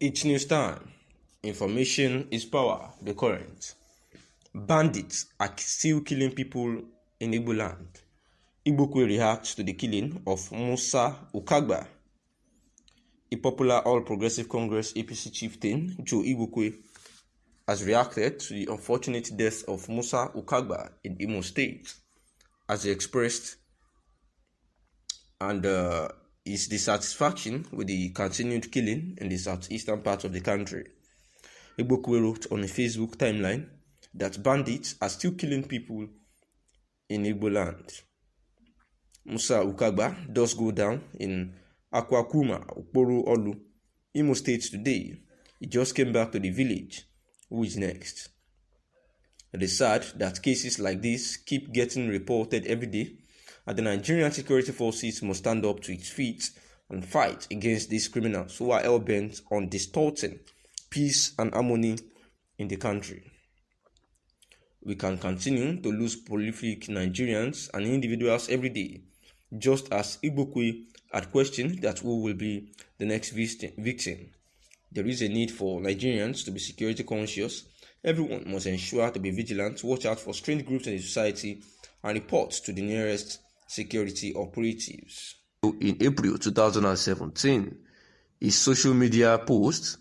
It's news time. Information is power. The current. Bandits are still killing people in Igboland. Igbokwe reacts to the killing of Musa Ukagba. A popular All Progressive Congress APC chieftain, Joe Igbokwe, has reacted to the unfortunate death of Musa Ukagba in Imo State, as he expressed his dissatisfaction with the continued killing in the southeastern part of the country. Igbokwe wrote on a Facebook timeline that bandits are still killing people in Igboland. Musa Ukagba does go down in Akwakuma, Okporo Olu, Imo State today. He just came back to the village. Who is next? It is sad that cases like this keep getting reported every day, and the Nigerian security forces must stand up to its feet and fight against these criminals who are hell-bent on distorting peace and harmony in the country. We can continue to lose prolific Nigerians and individuals every day, just as Igbokwe had questioned that who will be the next victim. There is a need for Nigerians to be security conscious. Everyone must ensure to be vigilant, watch out for strange groups in the society, and report to the nearest security operatives. In April 2017, his social media post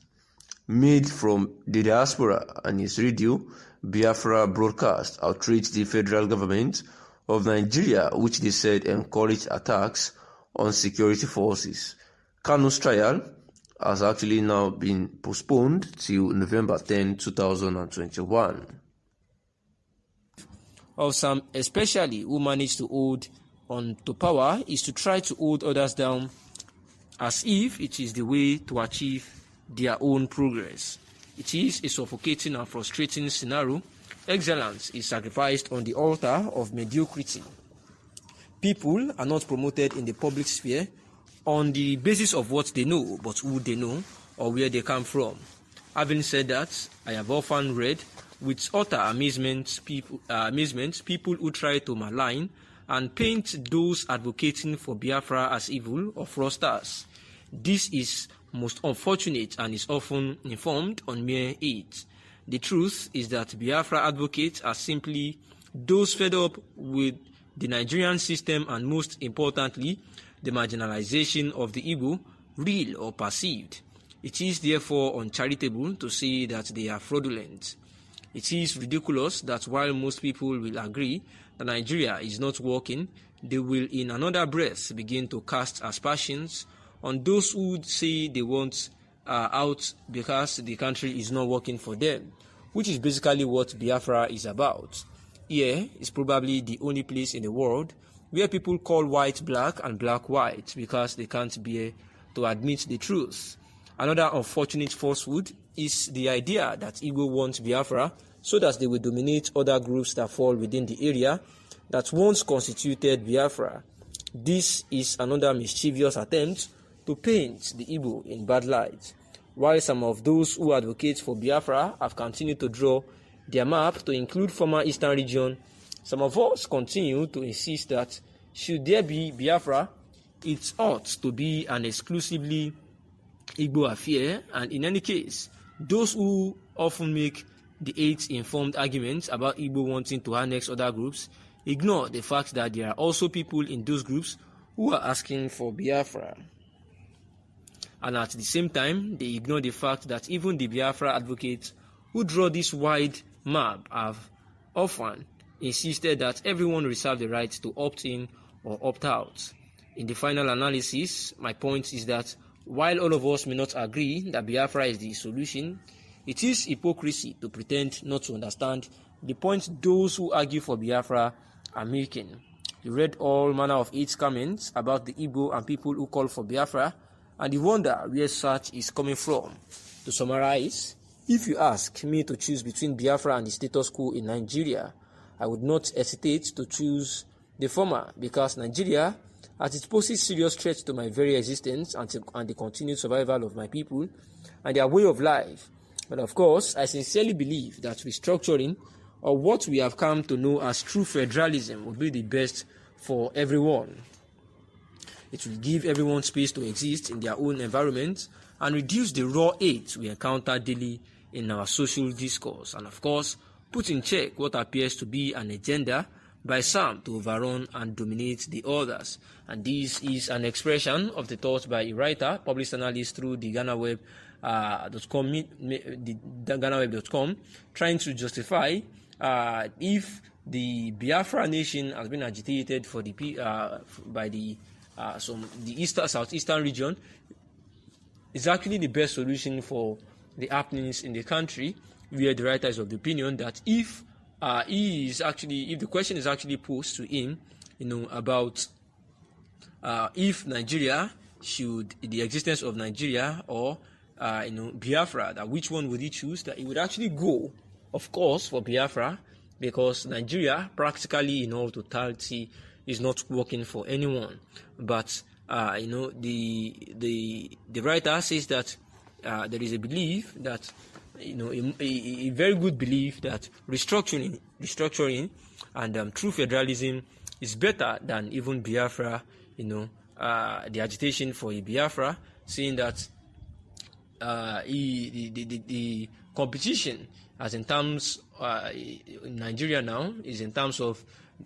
made from the diaspora and his radio Biafra broadcast outraged the federal government of Nigeria, which they said encouraged attacks on security forces. Kanu's trial has actually now been postponed till November 10, 2021. Of some, especially who managed to hold on to power, is to try to hold others down as if it is the way to achieve their own progress. It is a suffocating and frustrating scenario. Excellence is sacrificed on the altar of mediocrity. People are not promoted in the public sphere on the basis of what they know, but who they know or where they come from. Having said that, I have often read with utter amazement people who try to malign and paint those advocating for Biafra as evil or fraudsters. This is most unfortunate and is often informed on mere hate. The truth is that Biafra advocates are simply those fed up with the Nigerian system and, most importantly, the marginalization of the Igbo, real or perceived. It is therefore uncharitable to say that they are fraudulent. It is ridiculous that while most people will agree that Nigeria is not working, they will in another breath begin to cast aspersions on those who say they want out because the country is not working for them, which is basically what Biafra is about. Here is probably the only place in the world where people call white black and black white because they can't bear to admit the truth. Another unfortunate falsehood is the idea that Igbo wants Biafra so that they will dominate other groups that fall within the area that once constituted Biafra. This is another mischievous attempt to paint the Igbo in bad light. While some of those who advocate for Biafra have continued to draw their map to include former Eastern region, some of us continue to insist that should there be Biafra, it ought to be an exclusively Igbo affair, and in any case, those who often make the hate-informed arguments about Igbo wanting to annex other groups ignore the fact that there are also people in those groups who are asking for Biafra. And at the same time, they ignore the fact that even the Biafra advocates who draw this wide map have often insisted that everyone reserve the right to opt in or opt out. In the final analysis, my point is that while all of us may not agree that Biafra is the solution, it is hypocrisy to pretend not to understand the point those who argue for Biafra are making. You read all manner of hate comments about the Igbo and people who call for Biafra, and you wonder where such is coming from. To summarize, if you ask me to choose between Biafra and the status quo in Nigeria, I would not hesitate to choose the former because Nigeria, as it poses serious threats to my very existence and the continued survival of my people and their way of life. But of course, I sincerely believe that restructuring, or what we have come to know as true federalism, would be the best for everyone. It will give everyone space to exist in their own environment and reduce the raw hate we encounter daily in our social discourse, and of course, put in check what appears to be an agenda by some to overrun and dominate the others. And this is an expression of the thoughts by a writer, published analyst through the GhanaWeb.com, trying to justify if the Biafra nation has been agitated for the by the southeastern region, is actually the best solution for the happenings in the country, where the writer is of the opinion that if the question is actually posed to him, about if Nigeria the existence of Nigeria or Biafra, that which one would he choose, that he would actually go, of course, for Biafra, because Nigeria practically in all totality is not working for anyone. But the writer says that there is a belief that a very good belief that restructuring and true federalism is better than even Biafra, the agitation for a Biafra, saying that the competition, as in terms in Nigeria now, is in terms of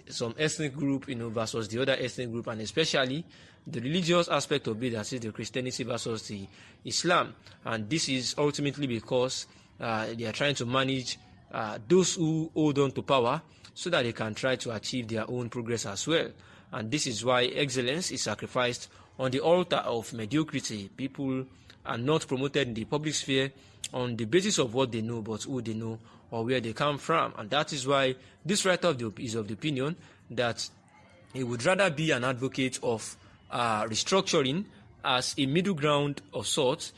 some ethnic group versus the other ethnic group, and especially the religious aspect of it, that is the Christianity versus the Islam. And this is ultimately because they are trying to manage those who hold on to power so that they can try to achieve their own progress as well. And this is why excellence is sacrificed on the altar of mediocrity. People are not promoted in the public sphere on the basis of what they know, but who they know or where they come from. And that is why this writer is of the opinion that he would rather be an advocate of restructuring as a middle ground of sorts,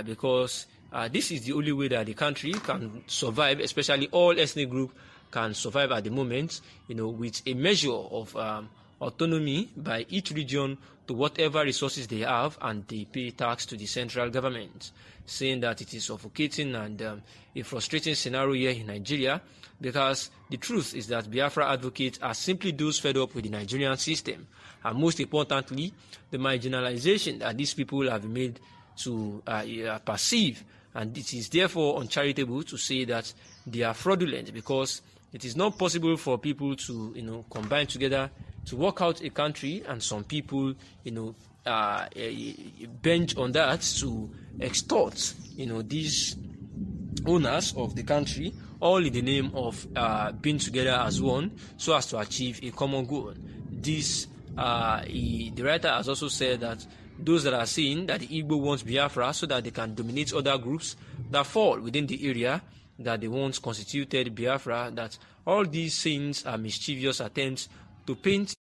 because this is the only way that the country can survive, especially all ethnic groups can survive at the moment, with a measure of autonomy by each region to whatever resources they have, and they pay tax to the central government, saying that it is suffocating and a frustrating scenario here in Nigeria, because the truth is that Biafra advocates are simply those fed up with the Nigerian system, and most importantly, the marginalization that these people have been made to perceive. And it is therefore uncharitable to say that they are fraudulent, because it is not possible for people to combine together to work out a country, and some people bench on that to extort these owners of the country, all in the name of being together as one so as to achieve a common goal. The writer has also said that those that are saying that the Igbo wants Biafra so that they can dominate other groups that fall within the area that they once constituted Biafra, that all these things are mischievous attempts to paint